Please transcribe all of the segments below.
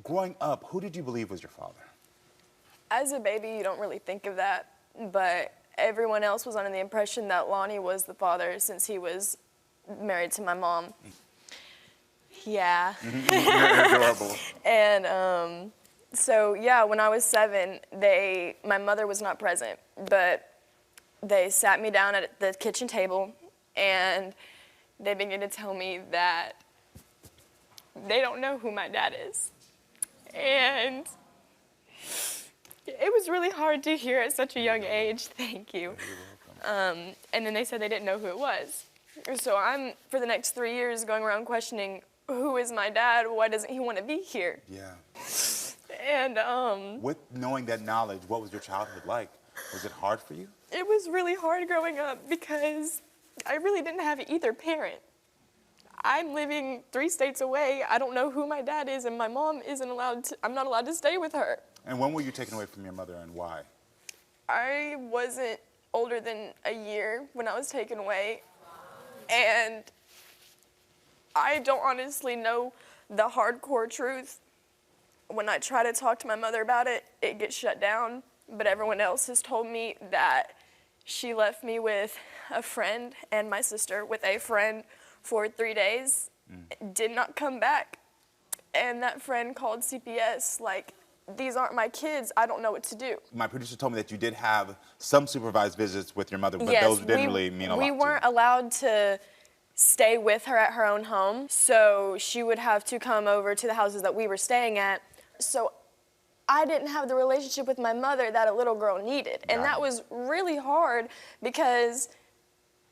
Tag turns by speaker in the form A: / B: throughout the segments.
A: growing up, who did you believe was your father?
B: As a baby, you don't really think of that, but everyone else was under the impression that Lonnie was the father since he was married to my mom. Yeah.
A: Adorable.
B: And so, yeah, when I was 7, my mother was not present, but they sat me down at the kitchen table and they began to tell me that they don't know who my dad is. And it was really hard to hear at such a young age. Thank you. And then they said they didn't know who it was. So I'm, for the next 3 years, going around questioning, who is my dad? Why doesn't he want to be here?
A: Yeah.
B: And
A: with knowing that knowledge, what was your childhood like? Was it hard for you?
B: it was really hard growing up because I really didn't have either parent. I'm living 3 states away. I don't know who my dad is, and my mom isn't allowed to, I'm not allowed to stay with her.
A: And when were you taken away from your mother and why?
B: I wasn't older than a year when I was taken away, and I don't honestly know the hardcore truth. When I try to talk to my mother about it, it gets shut down, but everyone else has told me that she left me with a friend and my sister with a friend for 3 days, did not come back, and that friend called CPS like, these aren't my kids, I don't know what to do.
A: My producer told me that you did have some supervised visits with your mother, but
B: yes,
A: those didn't really mean a lot to you.
B: We weren't allowed to stay with her at her own home, so she would have to come over to the houses that we were staying at. So I didn't have the relationship with my mother that a little girl needed, and that was really hard because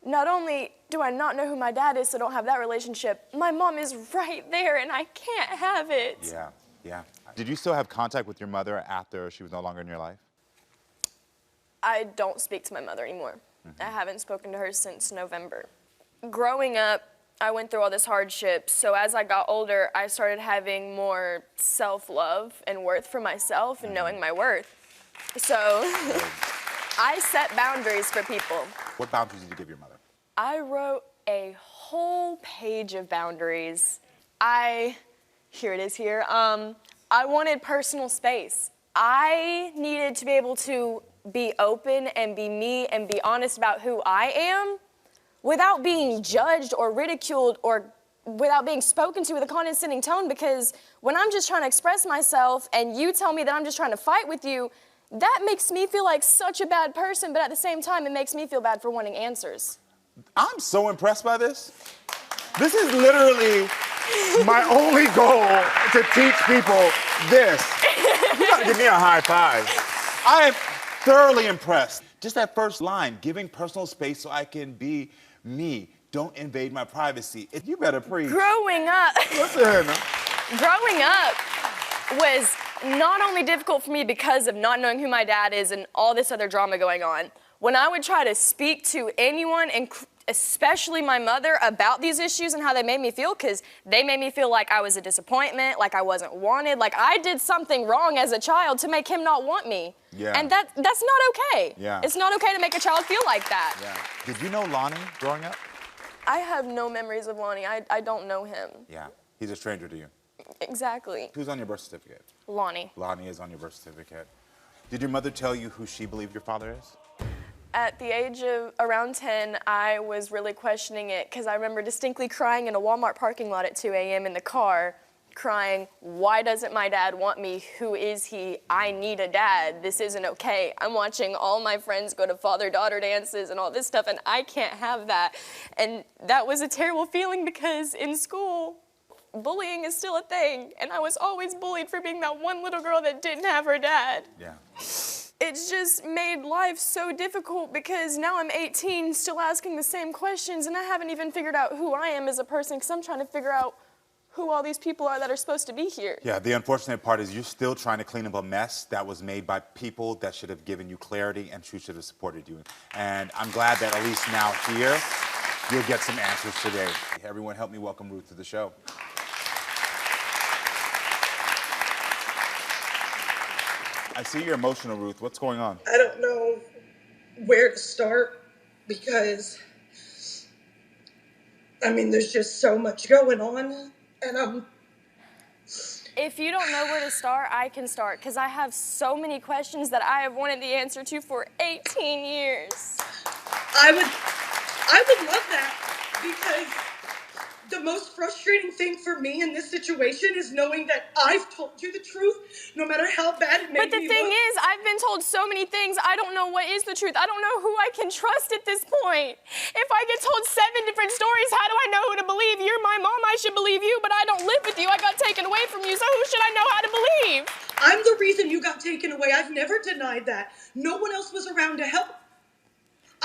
B: not only do I not know who my dad is, so don't have that relationship, my mom is right there and I can't have it.
A: Yeah, yeah. Did you still have contact with your mother after she was no longer in your life?
B: I don't speak to my mother anymore. I haven't spoken to her since November. Growing up, I went through all this hardship, so as I got older, I started having more self-love and worth for myself and knowing my worth. So I set boundaries for people.
A: What boundaries did you give your mother?
B: I wrote a whole page of boundaries. Here it is here. I wanted personal space. I needed to be able to be open and be me and be honest about who I am without being judged or ridiculed or without being spoken to with a condescending tone, because when I'm just trying to express myself and you tell me that I'm just trying to fight with you, that makes me feel like such a bad person, but at the same time, it makes me feel bad for wanting answers.
A: I'm so impressed by this. This is literally my only goal, to teach people this. You gotta give me a high five. I am thoroughly impressed. Just that first line, giving personal space so I can be me. Don't invade my privacy. You better preach.
B: Growing up.
A: Listen.
B: Growing up was not only difficult for me because of not knowing who my dad is and all this other drama going on. When I would try to speak to anyone, and especially my mother, about these issues and how they made me feel, because they made me feel like I was a disappointment, like I wasn't wanted, like I did something wrong as a child to make him not want me.
A: Yeah.
B: And that's not okay.
A: Yeah.
B: It's not okay to make a child feel like that.
A: Yeah. Did you know Lonnie growing up?
B: I have no memories of Lonnie. I don't know him.
A: Yeah. He's a stranger to you.
B: Exactly.
A: Who's on your birth certificate?
B: Lonnie.
A: Lonnie is on your birth certificate. Did your mother tell you who she believed your father is?
B: At the age of around 10, I was really questioning it because I remember distinctly crying in a Walmart parking lot at 2 a.m. in the car, crying, why doesn't my dad want me? Who is he? I need a dad. This isn't okay. I'm watching all my friends go to father-daughter dances and all this stuff, and I can't have that. And that was a terrible feeling because in school, bullying is still a thing, and I was always bullied for being that one little girl that didn't have her dad.
A: Yeah.
B: It's just made life so difficult because now I'm 18, still asking the same questions, and I haven't even figured out who I am as a person because I'm trying to figure out who all these people are that are supposed to be here.
A: Yeah, the unfortunate part is you're still trying to clean up a mess that was made by people that should have given you clarity and who should have supported you. And I'm glad that at least now here, you'll get some answers today. Everyone help me welcome Ruth to the show. I see you're emotional, Ruth. What's going on?
C: I don't know where to start because, I mean, there's just so much going on, and
B: If you don't know where to start, I can start, because I have so many questions that I have wanted the answer to for 18 years.
C: I would love that, because the most frustrating thing for me in this situation is knowing that I've told you the truth, no matter how bad it made me look.
B: But the thing is, I've been told so many things, I don't know what is the truth. I don't know who I can trust at this point. If I get told 7 different stories, how do I know who to believe? You're my mom, I should believe you, but I don't live with you. I got taken away from you, so who should I know how to believe?
C: I'm the reason you got taken away. I've never denied that. No one else was around to help.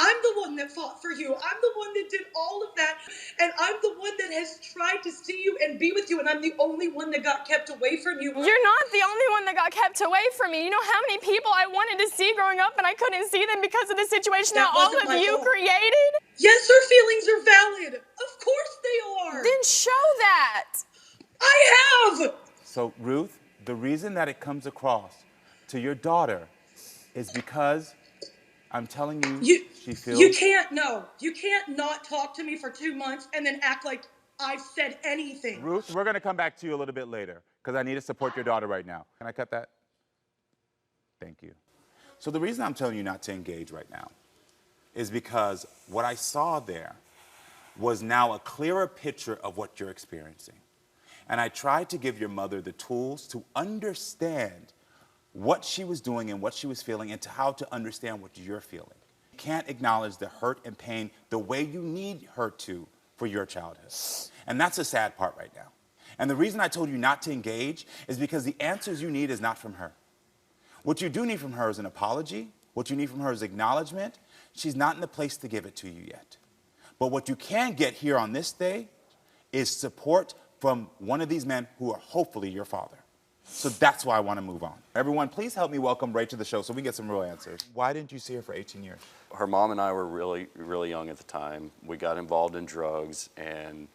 C: I'm the one that fought for you. I'm the one that did all of that. And I'm the one that has tried to see you and be with you. And I'm the only one that got kept away from you.
B: You're not the only one that got kept away from me. You know how many people I wanted to see growing up and I couldn't see them because of the situation that all of you created?
C: Yes, her feelings are valid. Of course they are.
B: Then show that.
C: I have.
A: So, Ruth, the reason that it comes across to your daughter is because I'm telling you, she feels...
C: You can't not talk to me for 2 months and then act like I've said anything.
A: Ruth, we're going to come back to you a little bit later because I need to support your daughter right now. Can I cut that? Thank you. So the reason I'm telling you not to engage right now is because what I saw there was now a clearer picture of what you're experiencing. And I tried to give your mother the tools to understand what she was doing and what she was feeling, and to how to understand what you're feeling. You can't acknowledge the hurt and pain the way you need her to for your childhood. And that's the sad part right now. And the reason I told you not to engage is because the answers you need is not from her. What you do need from her is an apology. What you need from her is acknowledgement. She's not in the place to give it to you yet. But what you can get here on this day is support from one of these men who are hopefully your father. So that's why I want to move on. Everyone, please help me welcome Ray to the show so we get some real answers. Why didn't you see her for 18 years?
D: Her mom and I were really, really young at the time. We got involved in drugs, and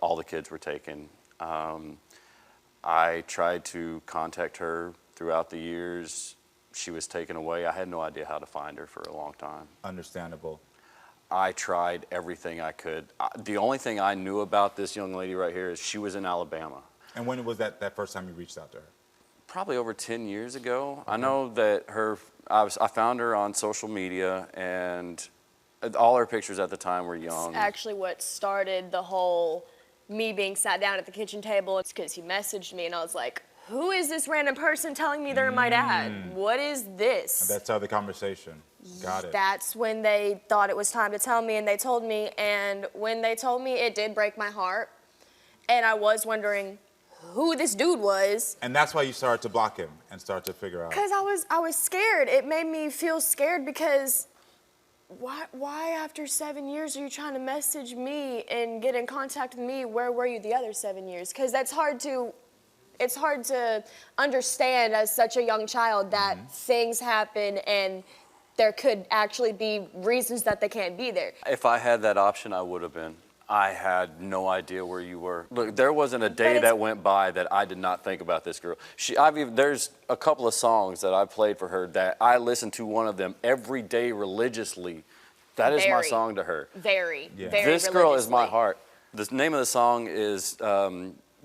D: all the kids were taken. I tried to contact her throughout the years. She was taken away. I had no idea how to find her for a long time.
A: Understandable.
D: I tried everything I could. The only thing I knew about this young lady right here is she was in Alabama.
A: And when was that first time you reached out to her?
D: Probably over 10 years ago. I know that I found her on social media, and all her pictures at the time were young.
B: It's actually what started the whole me being sat down at the kitchen table. It's because he messaged me and I was like, who is this random person telling me they're my dad? What is this?
A: And that started the conversation. Got it.
B: That's when they thought it was time to tell me, and they told me, and when they told me, it did break my heart. And I was wondering who this dude was.
A: And that's why you started to block him and start to figure out.
B: Because I was scared. It made me feel scared because why after 7 years are you trying to message me and get in contact with me? Where were you the other 7 years? Because it's hard to understand as such a young child that things happen and there could actually be reasons that they can't be there.
D: If I had that option, I would have been. I had no idea where you were. Look, there wasn't a day that went by that I did not think about this girl. There's a couple of songs that I played for her that I listened to one of them every day religiously. That is my song to her.
B: Very
D: This girl is my heart. The name of the song is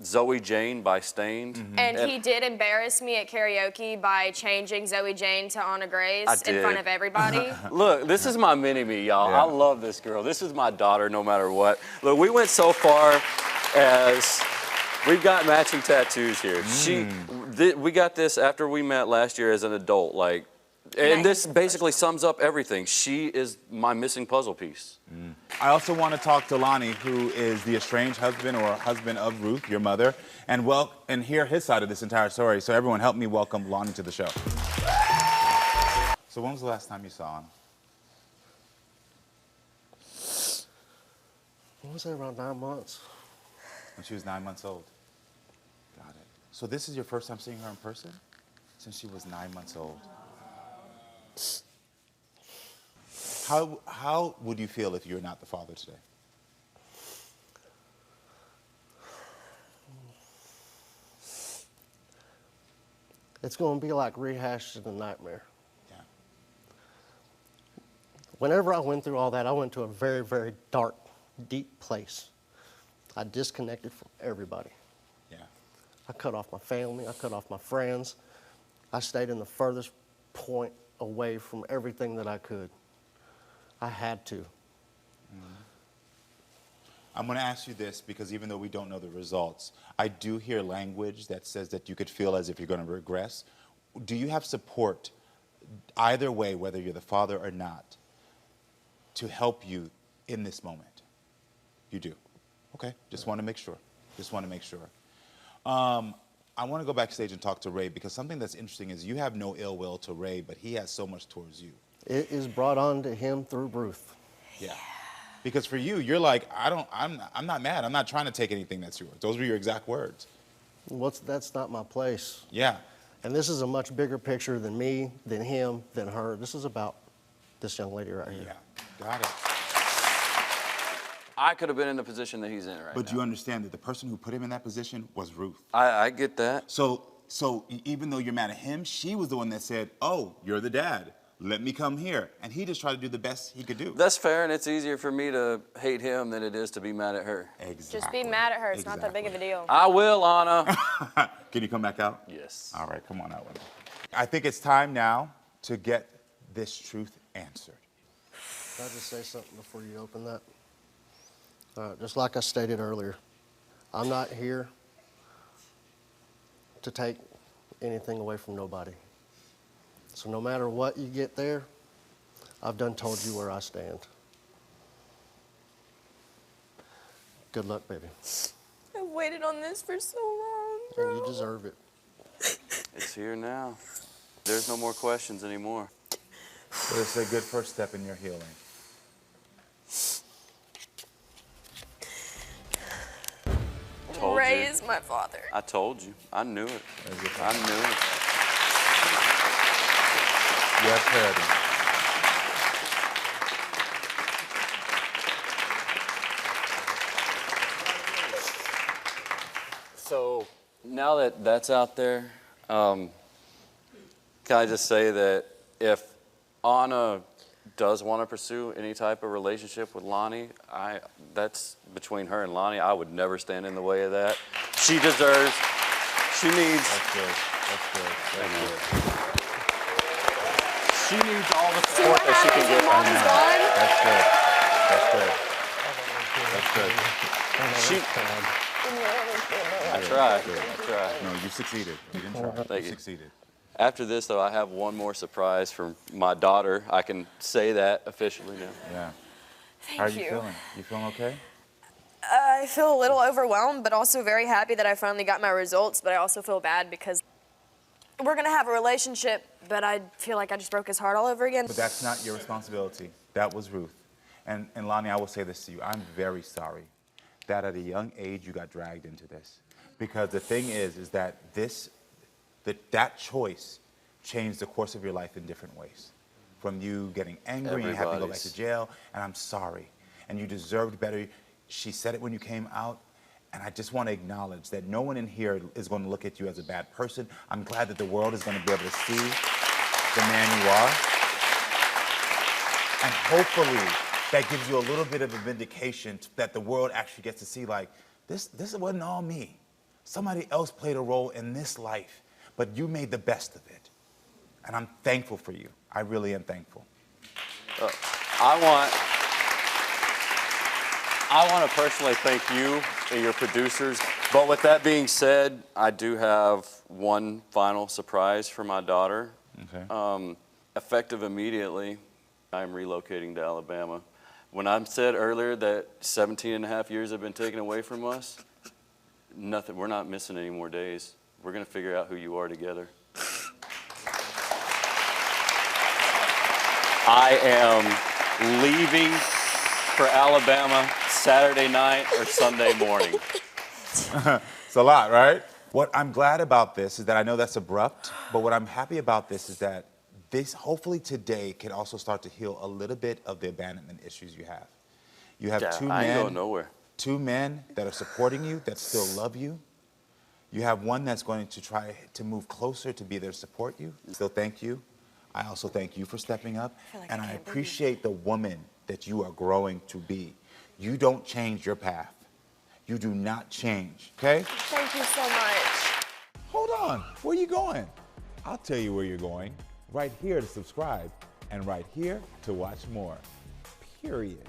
D: Zoe Jane by Stained.
B: And he did embarrass me at karaoke by changing Zoe Jane to Anna Grace in front of everybody.
D: Look, this is my mini-me, y'all. I love this girl. This is my daughter no matter what. Look, we went so far as we've got matching tattoos here. We got this after we met last year as an adult. And this basically sums up everything. She is my missing puzzle piece.
A: I also want to talk to Lonnie, who is the estranged husband or husband of Ruth, your mother, and hear his side of this entire story. So everyone help me welcome Lonnie to the show. So when was the last time you saw him?
E: I was around 9 months.
A: When she was 9 months old. Got it. So this is your first time seeing her in person? Since she was 9 months old. How would you feel if you're not the father today?
E: It's going to be like rehashing a nightmare.
A: Yeah.
E: Whenever I went through all that, I went to a very, very dark, deep place. I disconnected from everybody.
A: Yeah.
E: I cut off my family. I cut off my friends. I stayed in the furthest point away from everything that I could. I had to.
A: I'm going to ask you this because even though we don't know the results, I do hear language that says that you could feel as if you're going to regress. Do you have support either way, whether you're the father or not, to help you in this moment? You do. Okay, just want to make sure. Just want to make sure. I want to go backstage and talk to Ray because something that's interesting is you have no ill will to Ray, but he has so much towards you.
E: It is brought on to him through Ruth.
A: Yeah. Because for you, you're like, I'm not mad. I'm not trying to take anything that's yours. Those were your exact words.
E: That's not my place.
A: Yeah.
E: And this is a much bigger picture than me, than him, than her. This is about this young lady right here.
A: Yeah. Got it.
D: I could have been in the position that he's in right now.
A: But you understand that the person who put him in that position was Ruth.
D: I get that.
A: So even though you're mad at him, she was the one that said, oh, you're the dad. Let me come here. And he just tried to do the best he could do.
D: That's fair, and it's easier for me to hate him than it is to be mad at her.
A: Exactly.
B: Just be mad at her. It's not that big of a deal.
D: I will, Anna.
A: Can you come back out?
D: Yes.
A: All right, come on out with me. I think it's time now to get this truth answered.
E: Can I just say something before you open that? Just like I stated earlier, I'm not here to take anything away from nobody. So no matter what you get there, I've done told you where I stand. Good luck, baby.
B: I've waited on this for so long, bro.
E: And you deserve it.
D: It's here now. There's no more questions anymore.
A: So it's a good first step in your healing.
D: Told
B: Ray
D: you.
B: is my father.
D: I told you. I knew it. I knew it.
A: You have clarity.
D: So now that that's out there, can I just say that if Anna does want to pursue any type of relationship with Lonnie, that's between her and Lonnie. I would never stand in the way of that. She deserves, she needs.
A: That's good. That's good. That's good.
D: She needs all the support that she can get right now.
A: That's good. That's good. That's good.
D: I tried.
A: No, you succeeded. You didn't try.
D: Thank
A: You
D: you.
A: succeeded.
D: After this, though, I have one more surprise from my daughter. I can say that officially now.
A: Yeah.
B: Thank
A: How are you feeling? You feeling okay?
B: I feel a little overwhelmed, but also very happy that I finally got my results. But I also feel bad because we're gonna have a relationship, but I feel like I just broke his heart all over again.
A: But that's not your responsibility. That was Ruth. And Lonnie, I will say this to you. I'm very sorry that at a young age you got dragged into this. Because the thing is that that choice changed the course of your life in different ways. From you getting angry and having to go back to jail, and I'm sorry. And you deserved better. She said it when you came out, and I just want to acknowledge that no one in here is going to look at you as a bad person. I'm glad that the world is going to be able to see the man you are. And hopefully that gives you a little bit of a vindication that the world actually gets to see, like, this wasn't all me. Somebody else played a role in this life, but you made the best of it. And I'm thankful for you. I really am thankful.
D: I want to personally thank you and your producers. But with that being said, I do have one final surprise for my daughter.
A: Okay.
D: Effective immediately, I'm relocating to Alabama. When I said earlier that 17 and a half years have been taken away from us, nothing, we're not missing any more days. We're going to figure out who you are together. I am leaving for Alabama Saturday night or Sunday morning.
A: It's a lot, right? What I'm glad about this is that I know that's abrupt, but what I'm happy about this is that this hopefully today can also start to heal a little bit of the abandonment issues you have. You have
D: I ain't going nowhere.
A: two men that are supporting you, that still love you. You have one that's going to try to move closer to be there to support you. Still thank you. I also thank you for stepping up. And I appreciate the woman that you are growing to be. You don't change your path. You do not change, okay?
B: Thank you so much.
F: on, where are you going? I'll tell you where you're going. Right here to subscribe and right here to watch more. Period.